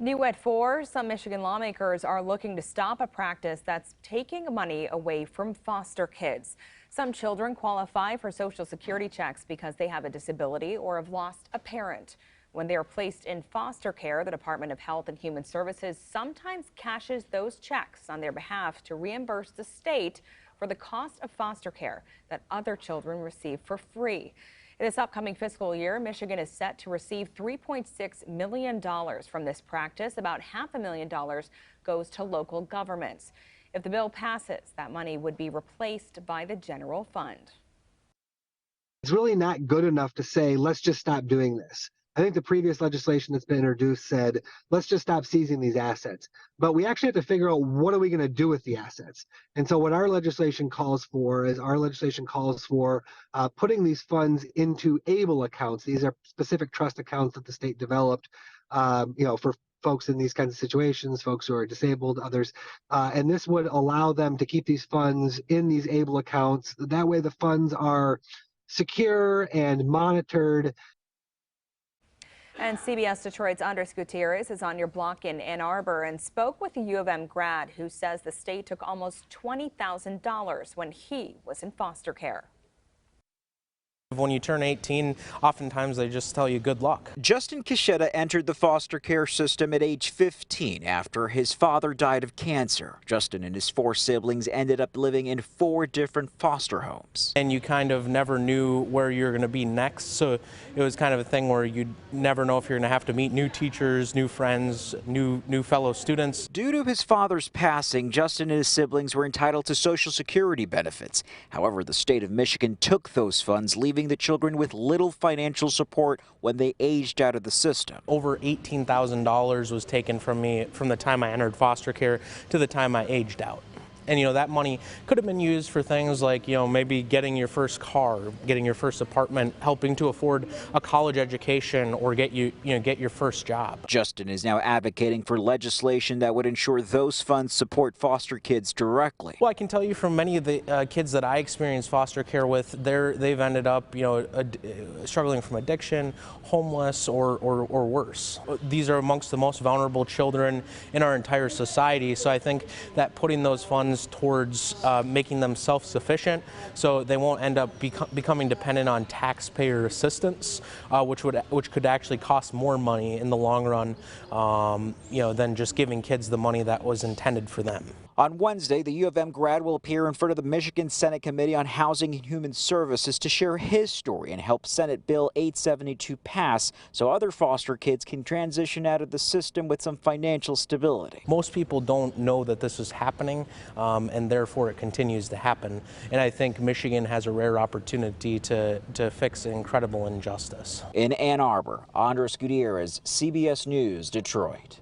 New at 4, some Michigan lawmakers are looking to stop a practice that's taking money away from foster kids. Some children qualify for Social Security checks because they have a disability or have lost a parent. When they are placed in foster care, the Department of Health and Human Services sometimes cashes those checks on their behalf to reimburse the state for the cost of foster care that other children receive for free. In this upcoming fiscal year, Michigan is set to receive $3.6 million from this practice. About $500,000 goes to local governments. If the bill passes, that money would be replaced by the general fund. It's really not good enough to say, let's just stop doing this. I think the previous legislation that's been introduced said, let's just stop seizing these assets. But we actually have to figure out, what are we going to do with the assets? And so what our legislation calls for is putting these funds into ABLE accounts. These are specific trust accounts that the state developed, for folks in these kinds of situations, folks who are disabled, others. And this would allow them to keep these funds in these ABLE accounts. That way the funds are secure and monitored. And CBS Detroit's Andres Gutierrez is on your block in Ann Arbor and spoke with a U of M grad who says the state took almost $20,000 when he was in foster care. When you turn 18, oftentimes they just tell you good luck. Justin Kishetta entered the foster care system at age 15 after his father died of cancer. Justin and his 4 siblings ended up living in 4 different foster homes. And you kind of never knew where you're going to be next, so it was kind of a thing where you'd never know if you're going to have to meet new teachers, new friends, new fellow students. Due to his father's passing, Justin and his siblings were entitled to Social Security benefits. However, the state of Michigan took those funds, leaving the children with little financial support when they aged out of the system. Over $18,000 was taken from me from the time I entered foster care to the time I aged out. And, that money could have been used for things like, maybe getting your first car, getting your first apartment, helping to afford a college education, or get your first job. Justin is now advocating for legislation that would ensure those funds support foster kids directly. Well, I can tell you from many of the kids that I experienced foster care with, they've ended up, struggling from addiction, homeless, or worse. These are amongst the most vulnerable children in our entire society. So I think that putting those funds towards making them self-sufficient so they won't end up becoming dependent on taxpayer assistance, which could actually cost more money in the long run, than just giving kids the money that was intended for them. On Wednesday, the U of M grad will appear in front of the Michigan Senate Committee on Housing and Human Services to share his story and help Senate Bill 872 pass so other foster kids can transition out of the system with some financial stability. Most people don't know that this is happening, and therefore it continues to happen. And I think Michigan has a rare opportunity to fix incredible injustice. In Ann Arbor, Andres Gutierrez, CBS News, Detroit.